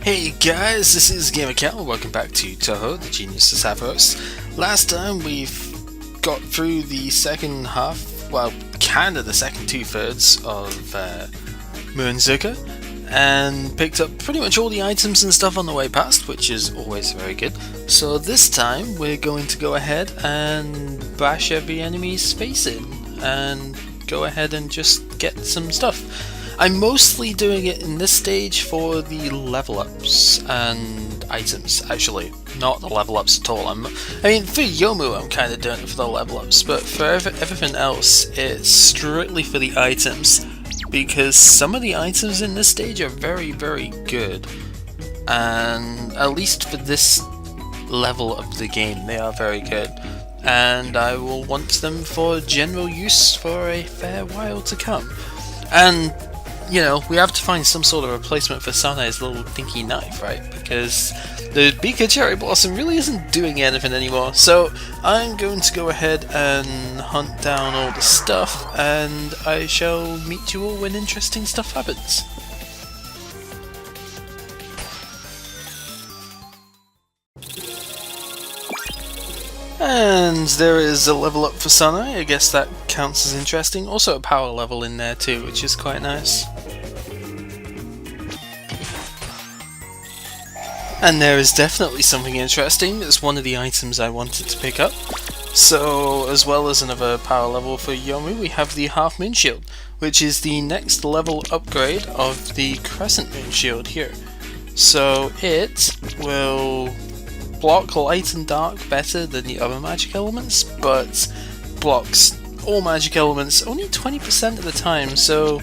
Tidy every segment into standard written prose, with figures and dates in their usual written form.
Hey guys, this is GamerCal. Welcome back to Touhou, the Genius of Savos. Last time we've got through the second half, well, kinda the second two-thirds of Muenzuka, and picked up pretty much all the items and stuff on the way past, which is always very good. So this time we're going to go ahead and bash every enemy's face in, and go ahead and just get some stuff. I'm mostly doing it in this stage for the level ups and items, actually, not the level ups at all. I mean, for Youmu I'm kind of doing it for the level ups, but for everything else it's strictly for the items, because some of the items in this stage are very, very good, and at least for this level of the game they are very good, and I will want them for general use for a fair while to come. And you know, we have to find some sort of replacement for Sanae's little dinky knife, right? Because the Beaker Cherry Blossom really isn't doing anything anymore. So I'm going to go ahead and hunt down all the stuff, and I shall meet you all when interesting stuff happens. And there is a level up for Sanae, I guess that counts as interesting. Also a power level in there too, which is quite nice. And there is definitely something interesting. It's one of the items I wanted to pick up. So, as well as another power level for Youmu, we have the Half Moon Shield, which is the next level upgrade of the Crescent Moon Shield here. So it will block light and dark better than the other magic elements, but blocks all magic elements only 20% of the time, so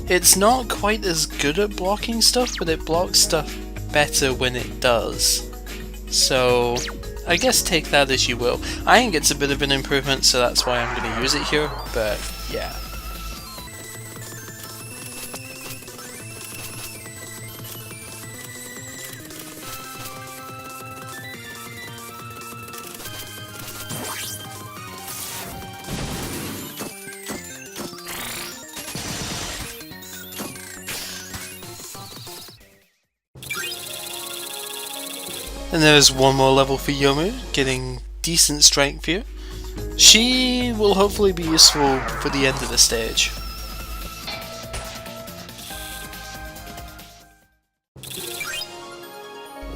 it's not quite as good at blocking stuff, but it blocks stuff better when it does. So I guess take that as you will. I think it's a bit of an improvement, so that's why I'm going to use it here, but yeah. And there's one more level for Youmu, getting decent strength here. She will hopefully be useful for the end of the stage.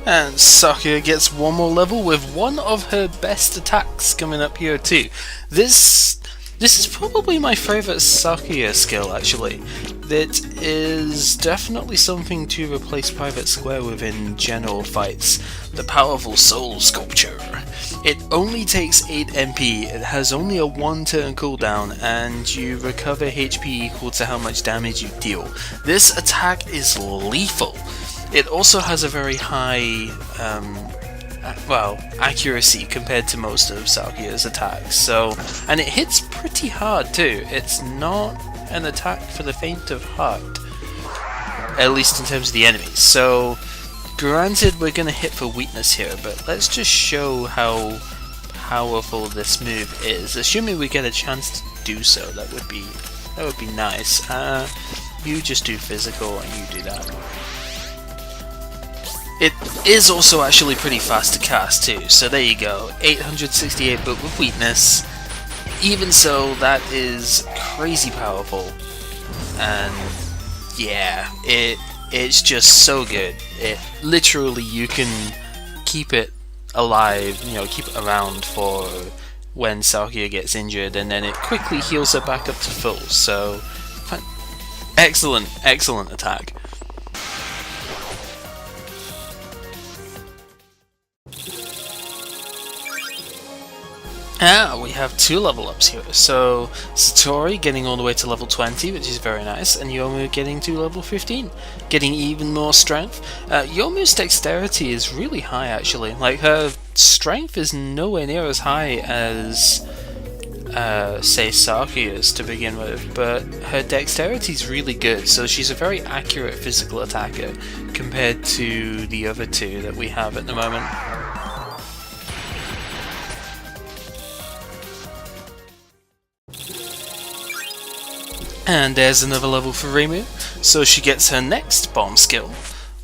And Sakuya gets one more level with one of her best attacks coming up here too. This is probably my favourite Sakuya skill, actually. That is definitely something to replace Private Square with in general fights. The powerful Soul Sculpture. It only takes 8 MP, it has only a 1 turn cooldown, and you recover HP equal to how much damage you deal. This attack is lethal. It also has a very high accuracy compared to most of Sakuya's attacks, so, and it hits pretty hard too. It's not an attack for the faint of heart, at least in terms of the enemies. So granted we're going to hit for weakness here, but let's just show how powerful this move is, assuming we get a chance to do so. That would be nice. You just do physical and you do that. It is also actually pretty fast to cast too, so there you go, 868 but with weakness. Even so, that is crazy powerful, and yeah, it's just so good. It literally, you can keep it alive, you know, keep it around for when Sakuya gets injured, and then it quickly heals her back up to full. So excellent attack. We have 2 level ups here. So Satori getting all the way to level 20, which is very nice, and Youmu getting to level 15, getting even more strength. Yomu's dexterity is really high actually. Like, her strength is nowhere near as high as say Sakuya's to begin with, but her dexterity is really good, so she's a very accurate physical attacker compared to the other two that we have at the moment. And there's another level for Reimu, so she gets her next bomb skill,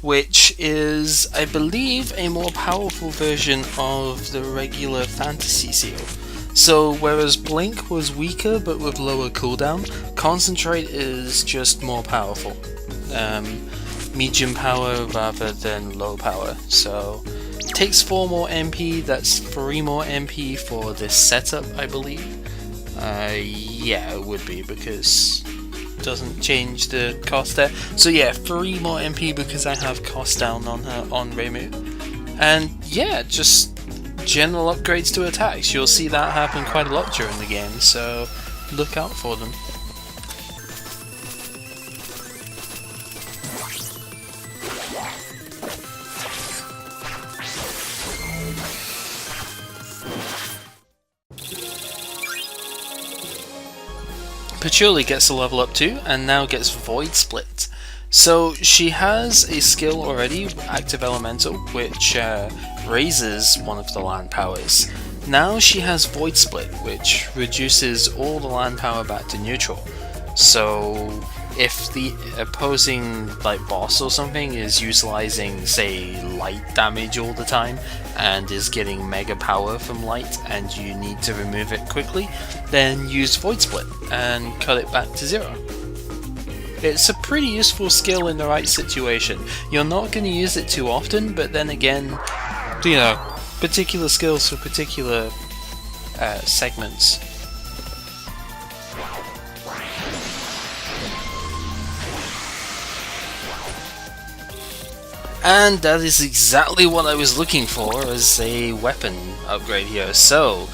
which is, I believe, a more powerful version of the regular Fantasy Seal. So whereas Blink was weaker but with lower cooldown, Concentrate is just more powerful. Medium power rather than low power. So it takes 4 more MP, that's 3 more MP for this setup, I believe. Yeah, it would be, because it doesn't change the cost there. So yeah, 3 more MP because I have cost down on her on Reimu. And yeah, just general upgrades to attacks. You'll see that happen quite a lot during the game, so look out for them. Patchouli gets a level up too, and now gets Void Split. So she has a skill already, Active Elemental, which raises one of the land powers. Now she has Void Split, which reduces all the land power back to neutral. So if the opposing boss or something is utilizing, say, light damage all the time and is getting mega power from light and you need to remove it quickly, then use Void Split and cut it back to 0. It's a pretty useful skill in the right situation. You're not going to use it too often, but then again, you know, particular skills for particular segments. And that is exactly what I was looking for as a weapon upgrade here. So,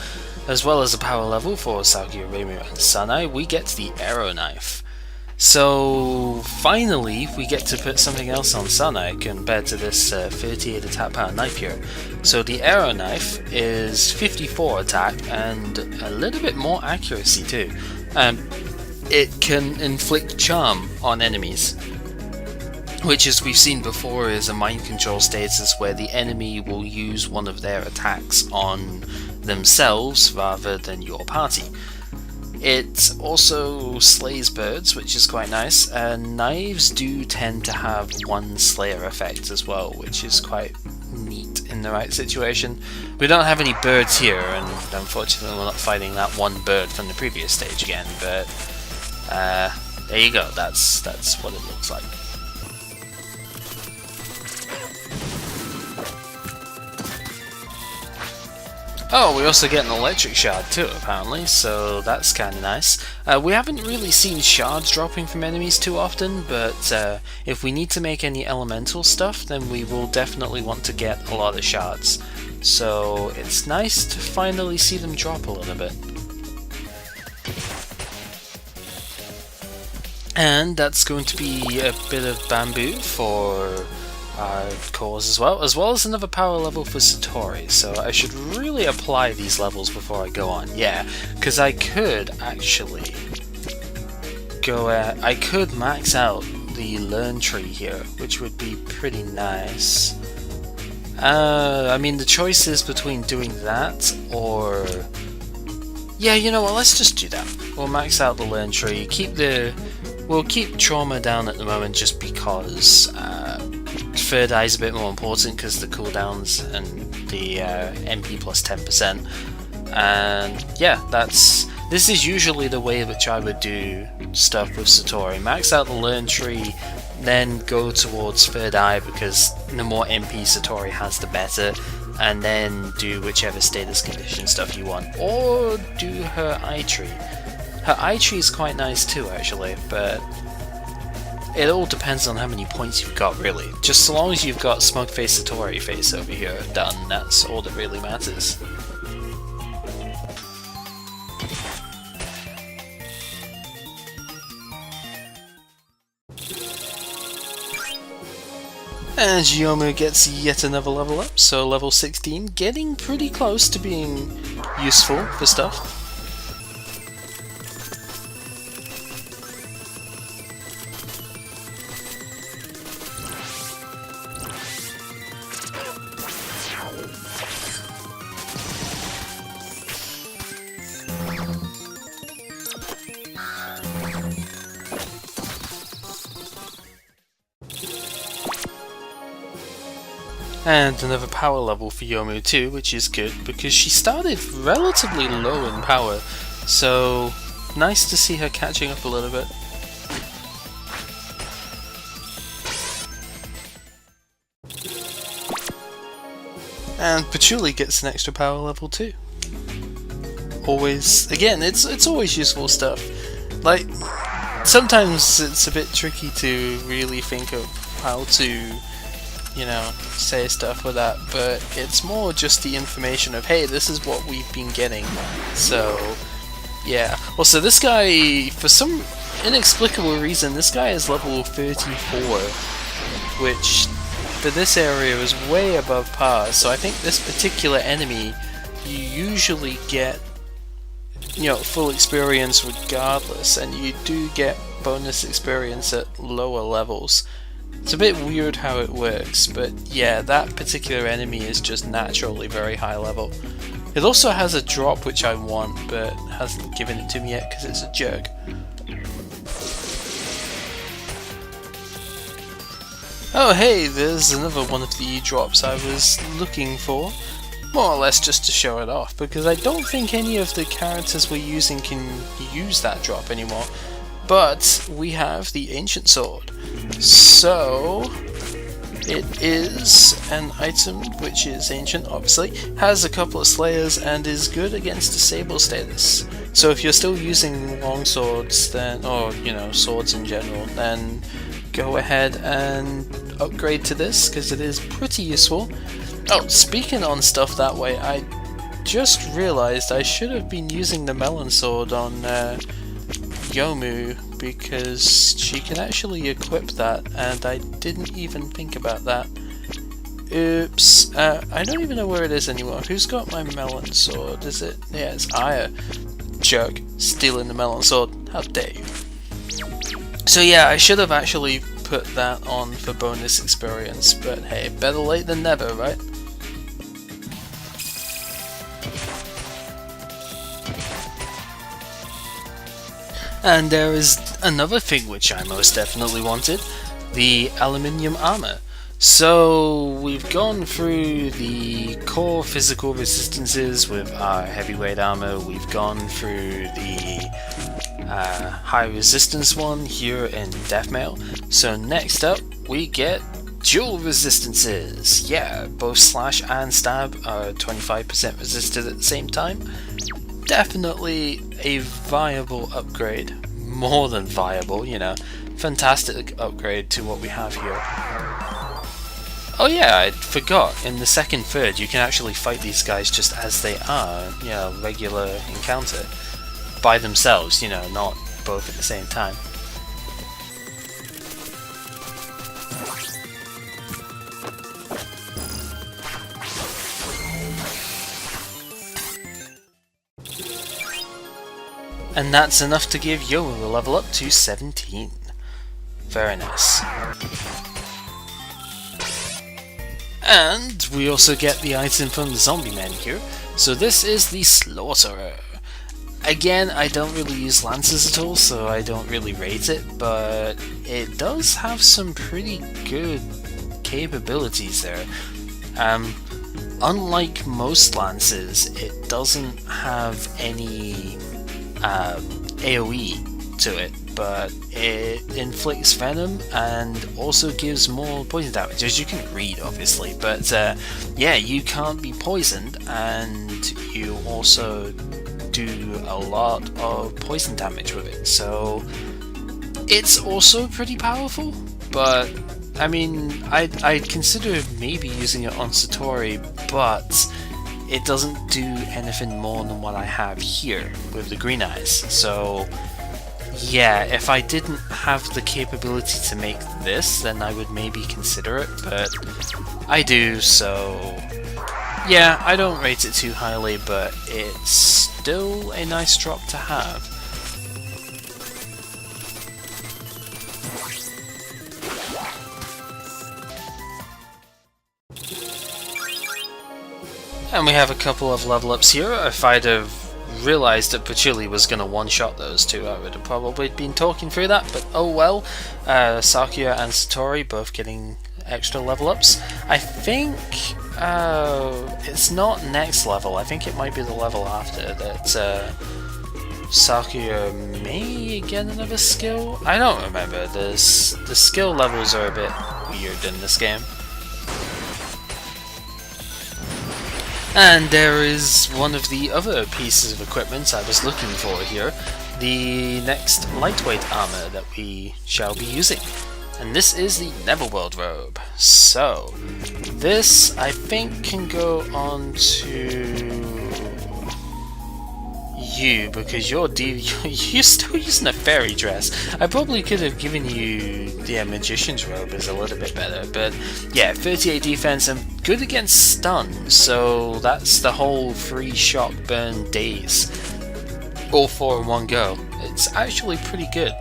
as well as a power level for Sakuya, Reimu, and Sanae, we get the Arrow Knife. So, finally, we get to put something else on Sanae compared to this 38 attack power knife here. So the Arrow Knife is 54 attack and a little bit more accuracy too. It can inflict charm on enemies, which, as we've seen before, is a mind control status where the enemy will use one of their attacks on themselves rather than your party. It also slays birds, which is quite nice, and knives do tend to have one slayer effect as well, which is quite neat in the right situation. We don't have any birds here, and unfortunately we're not fighting that one bird from the previous stage again, but there you go, that's what it looks like. Oh, we also get an electric shard too, apparently, so that's kinda nice. We haven't really seen shards dropping from enemies too often, but if we need to make any elemental stuff, then we will definitely want to get a lot of shards. So it's nice to finally see them drop a little bit. And that's going to be a bit of bamboo for our cores as well as another power level for Satori, so I should really apply these levels before I go on. Yeah, because I could actually go I could max out the learn tree here, which would be pretty nice. I mean, the choice is between doing that or... yeah, you know what, let's just do that. We'll max out the learn tree, we'll keep trauma down at the moment just because Third Eye is a bit more important because the cooldowns and the MP plus 10%. And yeah, this is usually the way which I would do stuff with Satori. Max out the learn tree, then go towards Third Eye because the more MP Satori has the better, and then do whichever status condition stuff you want. Or do her eye tree. Her eye tree is quite nice too actually, but it all depends on how many points you've got, really. Just so long as you've got Smug Face Satori face over here done, that's all that really matters. And Youmu gets yet another level up, so level 16, getting pretty close to being useful for stuff. And another power level for Youmu too, which is good because she started relatively low in power, so nice to see her catching up a little bit. And Patchouli gets an extra power level too. Always, again, it's always useful stuff. Like, sometimes it's a bit tricky to really think of how to, you know, say stuff with that, but it's more just the information of, hey, this is what we've been getting. So, yeah. Also, this guy, for some inexplicable reason, this guy is level 34, which for this area is way above par, so I think this particular enemy, you usually get, you know, full experience regardless, and you do get bonus experience at lower levels. It's a bit weird how it works, but yeah, that particular enemy is just naturally very high level. It also has a drop which I want, but hasn't given it to me yet because it's a jerk. Oh hey, there's another one of the drops I was looking for. More or less just to show it off, because I don't think any of the characters we're using can use that drop anymore. But we have the Ancient Sword. So it is an item which is ancient, obviously, has a couple of slayers and is good against disable status. So if you're still using long swords, then, or you know, swords in general, then go ahead and upgrade to this because it is pretty useful. Oh, speaking on stuff that way, I just realized I should have been using the melon sword on Youmu because she can actually equip that, and I didn't even think about that. Oops. I don't even know where it is anymore. Who's got my melon sword? Is it? Yeah, it's Aya. Jerk. Stealing the melon sword. How dare you. So yeah, I should have actually put that on for bonus experience, but hey, better late than never, right? And there is another thing which I most definitely wanted, the aluminium armor. So we've gone through the core physical resistances with our heavyweight armor, we've gone through the high resistance one here in Deathmail. So next up we get dual resistances. Yeah, both slash and stab are 25% resisted at the same time. Definitely a viable upgrade. More than viable, you know. Fantastic upgrade to what we have here. Oh yeah, I forgot, in the second third you can actually fight these guys just as they are, you know, regular encounter. By themselves, you know, not both at the same time. And that's enough to give Youmu a level up to 17. Very nice. And we also get the item from the zombie man here. So this is the Slaughterer. Again, I don't really use lances at all, so I don't really rate it, but it does have some pretty good capabilities there. Unlike most lances, it doesn't have any AoE to it, but it inflicts venom and also gives more poison damage, as you can read obviously, but yeah, you can't be poisoned, and you also do a lot of poison damage with it, so it's also pretty powerful. But I mean, I'd consider maybe using it on Satori, but it doesn't do anything more than what I have here with the green eyes. So yeah, if I didn't have the capability to make this, then I would maybe consider it, but I do, so yeah, I don't rate it too highly, but it's still a nice drop to have. And we have a couple of level ups here. If I'd have realised that Patchouli was going to one-shot those two, I would have probably been talking through that, but oh well. Sakuya and Satori both getting extra level ups. I think it's not next level, I think it might be the level after that Sakuya may get another skill? I don't remember. The skill levels are a bit weird in this game. And there is one of the other pieces of equipment I was looking for here, the next lightweight armor that we shall be using. And this is the Netherworld robe. So, this I think can go on to you, because you're still using a fairy dress. I probably could have given you the magician's robe as a little bit better, but yeah, 38 defense and good against stun, so that's the whole 3 shock burn days, all 4 in one go. It's actually pretty good.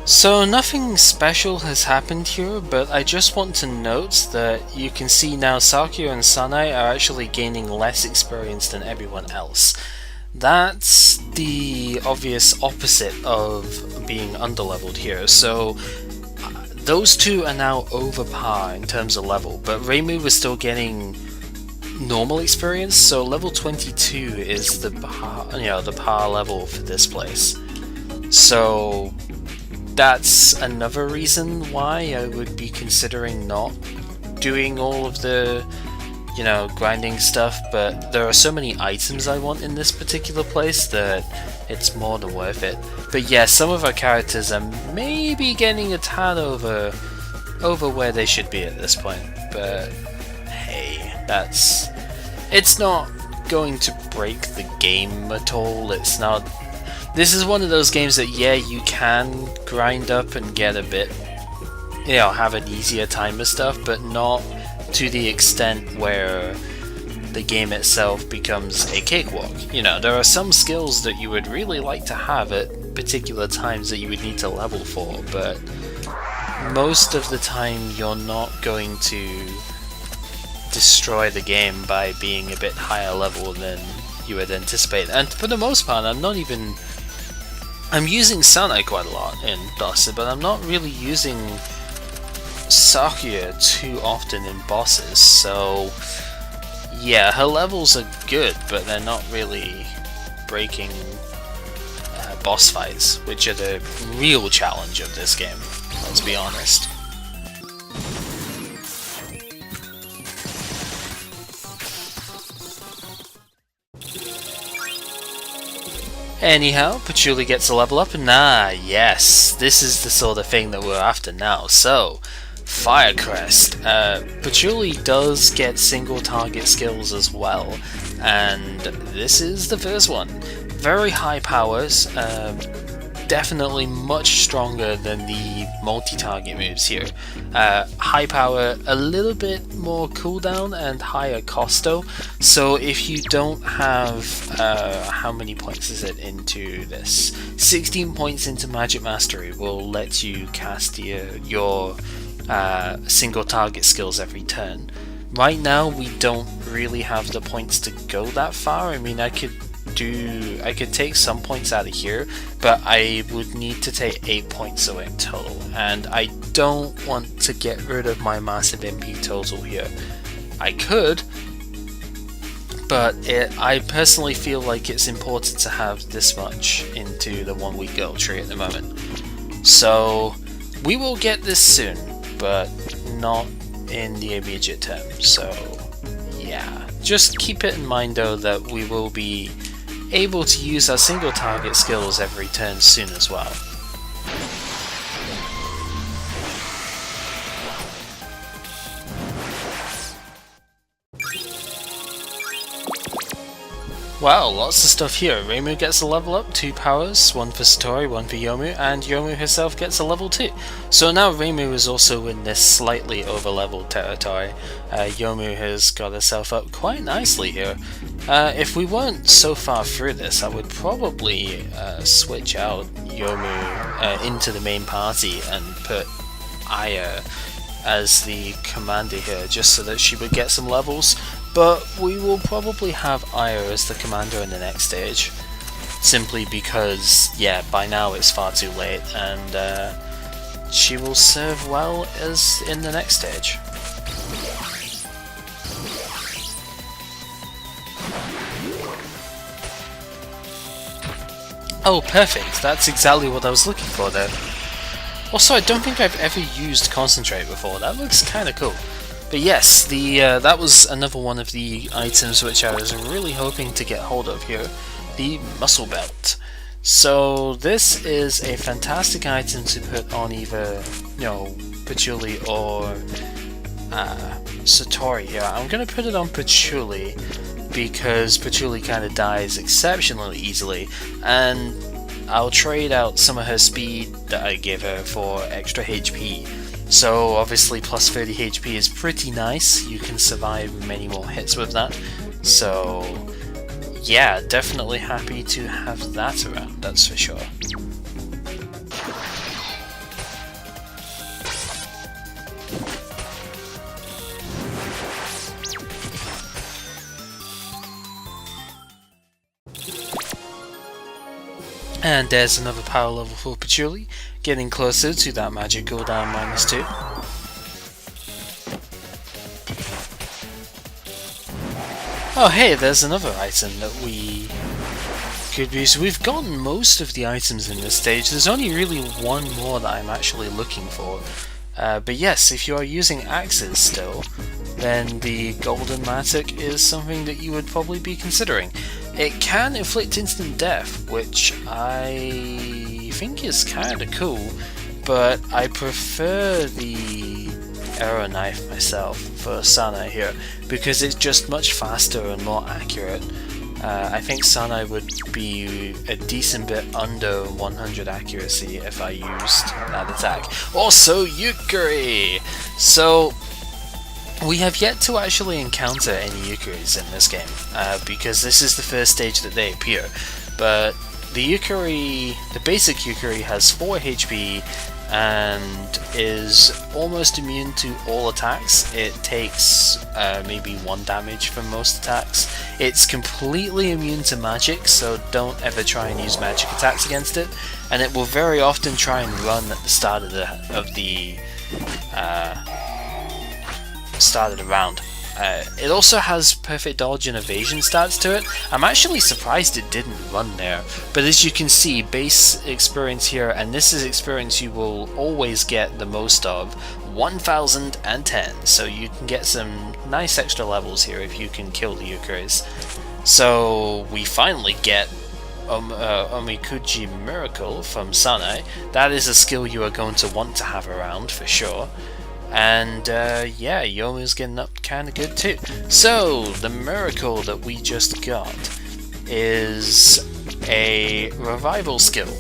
So nothing special has happened here, but I just want to note that you can see now Sakuya and Sanae are actually gaining less experience than everyone else. That's the obvious opposite of being underleveled here, so those two are now over par in terms of level, but Reimu was still getting normal experience, so level 22 is the par level for this place. So that's another reason why I would be considering not doing all of the, grinding stuff, but there are so many items I want in this particular place that it's more than worth it. But yeah, some of our characters are maybe getting a tad over where they should be at this point, but hey, it's not going to break the game at all. It's not. This is one of those games that, yeah, you can grind up and get a bit, have an easier time with stuff, but not to the extent where the game itself becomes a cakewalk. There are some skills that you would really like to have at particular times that you would need to level for, but most of the time you're not going to destroy the game by being a bit higher level than you would anticipate. And for the most part, I'm using Sanae quite a lot in bosses, but I'm not really using Sakuya too often in bosses, so yeah, her levels are good, but they're not really breaking boss fights, which are the real challenge of this game, let's be honest. Anyhow, Patchouli gets a level up, and yes, this is the sort of thing that we're after now. So, Firecrest. Patchouli does get single target skills as well, and this is the first one. Very high powers, definitely much stronger than the multi-target moves here. High power, a little bit more cooldown and higher costo, so if you don't have, how many points is it into this? 16 points into Magic Mastery will let you cast your single target skills every turn. Right now we don't really have the points to go that far. I mean, I could take some points out of here, but I would need to take 8 points away in total, and I don't want to get rid of my massive MP total here. I could, but I personally feel like it's important to have this much into the 1 week girl tree at the moment. So we will get this soon, but not in the immediate term, so yeah. Just keep it in mind though that we will be able to use our single target skills every turn soon as well. Wow, lots of stuff here. Reimu gets a level up, 2 powers, 1 for Satori, 1 for Youmu, and Youmu herself gets a level 2. So now Reimu is also in this slightly over-leveled territory. Youmu has got herself up quite nicely here. If we weren't so far through this, I would probably switch out Youmu into the main party and put Aya as the commander here, just so that she would get some levels. but we will probably have Aya as the commander in the next stage, simply because, yeah, by now it's far too late, and she will serve well as in the next stage. Oh, perfect, that's exactly what I was looking for there. Also, I don't think I've ever used Concentrate before, that looks kinda cool. But yes, that was another one of the items which I was really hoping to get hold of here, the Muscle Belt. So this is a fantastic item to put on either, you know, Patchouli or Satori here. I'm going to put it on Patchouli because Patchouli kind of dies exceptionally easily, and I'll trade out some of her speed that I give her for extra HP. So obviously plus 30 HP is pretty nice, you can survive many more hits with that. So yeah, definitely happy to have that around, that's for sure. And there's another power level for Patchouli, getting closer to that magic cooldown -2. Oh hey, there's another item that we could use. So we've gotten most of the items in this stage, there's only really one more that I'm actually looking for. But yes, if you are using axes still, then the Golden Matic is something that you would probably be considering. It can inflict instant death, which I think is kinda cool, but I prefer the Arrow Knife myself for Sanae here, because it's just much faster and more accurate. I think Sanae would be a decent bit under 100 accuracy if I used that attack. Also, Yukkuri! So, we have yet to actually encounter any Yukkuris in this game, because this is the first stage that they appear. But the Yukkuri, the basic Yukkuri has 4 HP and is almost immune to all attacks. It takes maybe 1 damage from most attacks. It's completely immune to magic, so don't ever try and use magic attacks against it. And it will very often try and run at the start of the round. It also has perfect dodge and evasion stats to it. I'm actually surprised it didn't run there, but as you can see, base experience here, and this is experience you will always get the most of, 1010, so you can get some nice extra levels here if you can kill the Yukkuris. So we finally get Omikuji Miracle from Sanae. That is a skill you are going to want to have around for sure. And yeah, Yomu's getting up kinda good too. So, the miracle that we just got is a revival skill.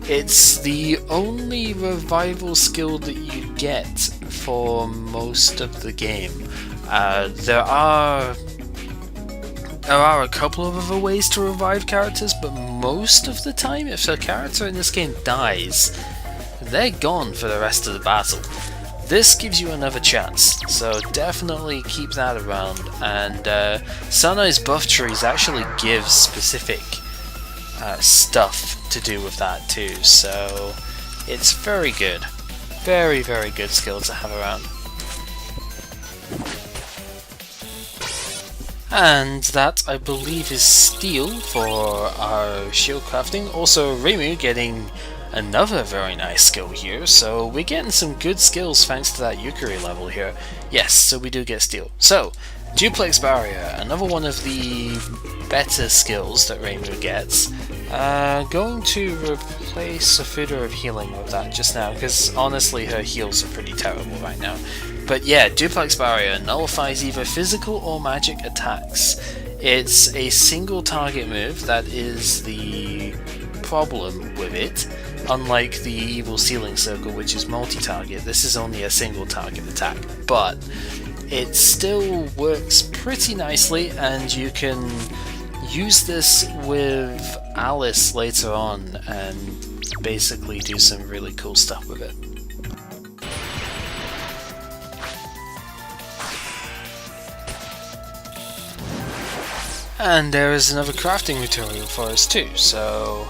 It's the only revival skill that you get for most of the game. There are a couple of other ways to revive characters, but most of the time, if a character in this game dies, they're gone for the rest of the battle. This gives you another chance, so definitely keep that around, and Sanae's buff trees actually give specific stuff to do with that too, so it's very good. Very, very good skill to have around. And that, I believe, is steel for our shield crafting. Also, Reimu getting another very nice skill here, so we're getting some good skills thanks to that Yukkuri level here. Yes, so we do get steel. So, Duplex Barrier, another one of the better skills that Reimu gets. Going to replace a Fuda of Healing with that just now, because honestly her heals are pretty terrible right now. But yeah, Duplex Barrier nullifies either physical or magic attacks. It's a single target move, that is the problem with it. Unlike the Evil Ceiling Circle, which is multi-target, this is only a single target attack, but it still works pretty nicely, and you can use this with Alice later on and basically do some really cool stuff with it. And there is another crafting material for us too, so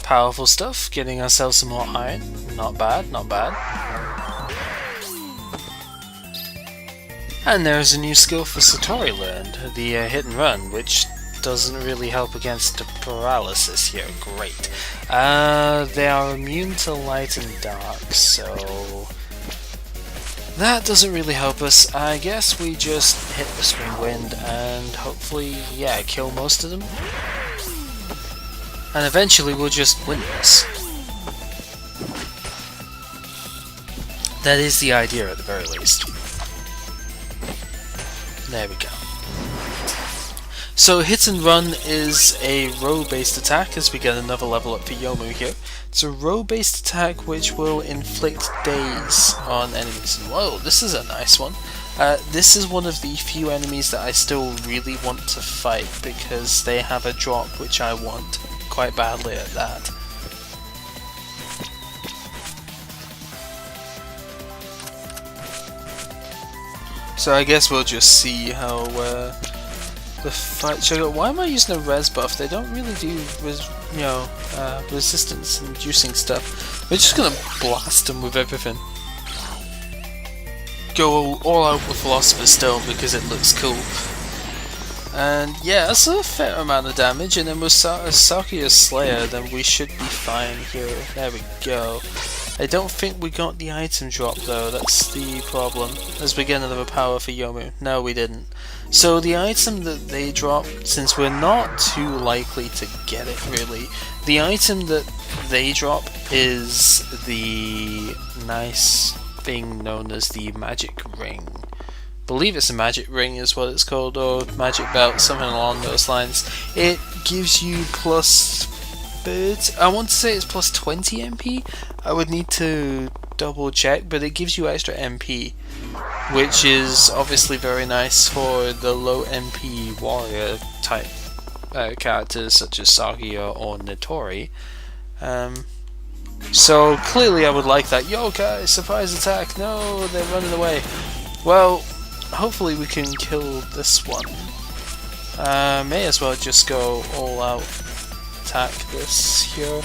powerful stuff, getting ourselves some more iron. Not bad, not bad. And there's a new skill for Satori learned, the hit and run, which doesn't really help against the paralysis here. Great. They are immune to light and dark, so that doesn't really help us. I guess we just hit the spring wind and hopefully, yeah, kill most of them. And eventually we'll just win this. That is the idea at the very least. There we go. So hit and run is a row based attack as we get another level up for Youmu here. It's a row based attack which will inflict daze on enemies. And whoa, this is a nice one. This is one of the few enemies that I still really want to fight because they have a drop which I want quite badly at that. So I guess we'll just see how the fight should go. Why am I using a res buff? They don't really do resistance inducing stuff. We're just gonna blast them with everything. Go all out with Philosopher's Stone because it looks cool. And yeah, that's a fair amount of damage, and then with Sakuya's Slayer, then we should be fine here. There we go. I don't think we got the item drop though, that's the problem. As we get another power for Youmu. No, we didn't. So the item that they dropped, since we're not too likely to get it really, the item that they drop is the nice thing known as the magic ring. Believe it's a magic ring is what it's called, or magic belt, something along those lines. It gives you plus 30, I want to say it's plus 20 MP. I would need to double check, but it gives you extra MP, which is obviously very nice for the low MP warrior type characters such as Sakuya or Nitori. So clearly I would like that. Yo guys, surprise attack! No, they're running away. Well, hopefully we can kill this one. May as well just go all out attack this here.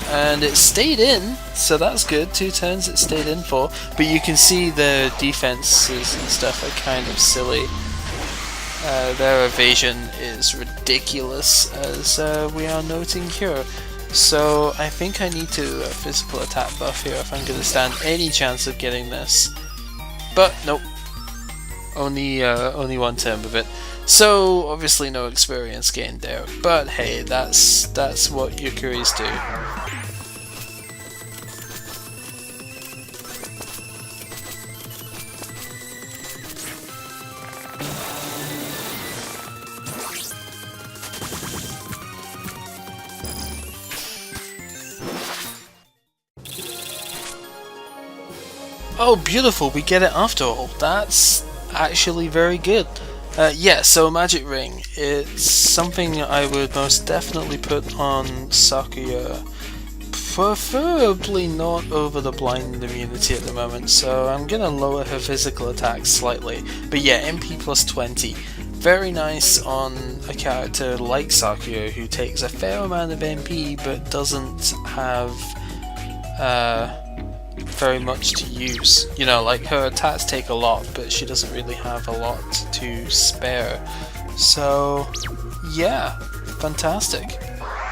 And it stayed in, so that's good. 2 turns it stayed in for. But you can see the defenses and stuff are kind of silly. Their evasion is ridiculous, as we are noting here. So I think I need to physical attack buff here if I'm going to stand any chance of getting this. But nope. Only 1 turn with it. So obviously no experience gained there. But hey, that's what Yukkuris do. Oh, beautiful, we get it after all. That's actually very good. Yeah, so Magic Ring, it's something I would most definitely put on Sakuya. Preferably not over the blind immunity at the moment, so I'm gonna lower her physical attack slightly. But yeah, MP plus 20. Very nice on a character like Sakuya who takes a fair amount of MP but doesn't have very much to use. You know, like her attacks take a lot, but she doesn't really have a lot to spare. So, yeah, fantastic.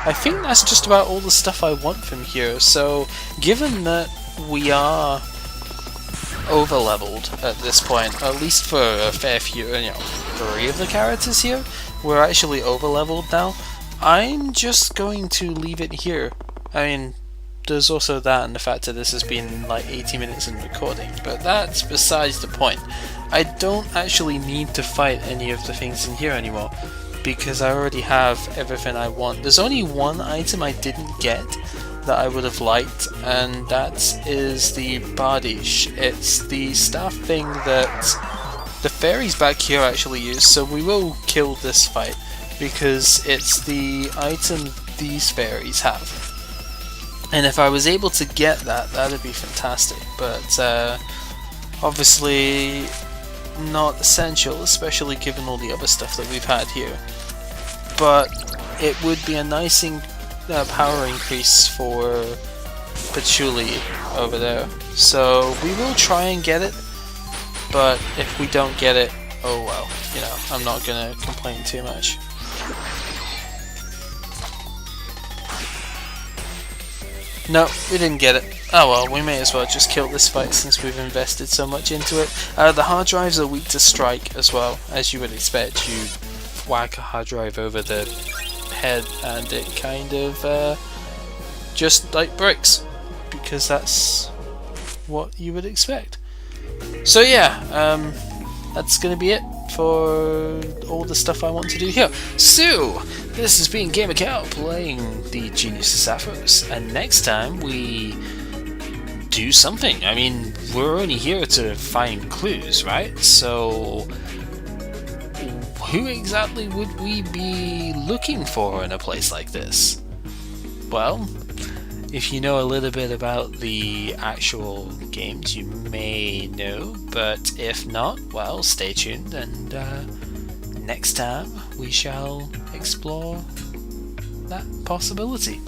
I think that's just about all the stuff I want from here. So, given that we are overlevelled at this point, at least for a fair few, 3 of the characters here, we're actually overlevelled now. I'm just going to leave it here. I mean, there's also that and the fact that this has been like 80 minutes in recording, but that's besides the point. I don't actually need to fight any of the things in here anymore, because I already have everything I want. There's only one item I didn't get that I would have liked, and that is the Bardish. It's the staff thing that the fairies back here actually use, so we will kill this fight, because it's the item these fairies have. And if I was able to get that, that'd be fantastic, but obviously not essential, especially given all the other stuff that we've had here. but it would be a nice power increase for Patchouli over there. So we will try and get it, but if we don't get it, oh well, you know, I'm not gonna complain too much. No, we didn't get it. Oh well, we may as well just kill this fight since we've invested so much into it. The hard drives are weak to strike as well, as you would expect. You whack a hard drive over the head and it kind of just like breaks, because that's what you would expect. So yeah, that's gonna be it for all the stuff I want to do here. So this has been Gamer Cow playing the Genius of Sapphiros, and next time we do something. I mean, we're only here to find clues, right? So who exactly would we be looking for in a place like this? Well, if you know a little bit about the actual games, you may know, but if not, well, stay tuned, and next time we shall explore that possibility.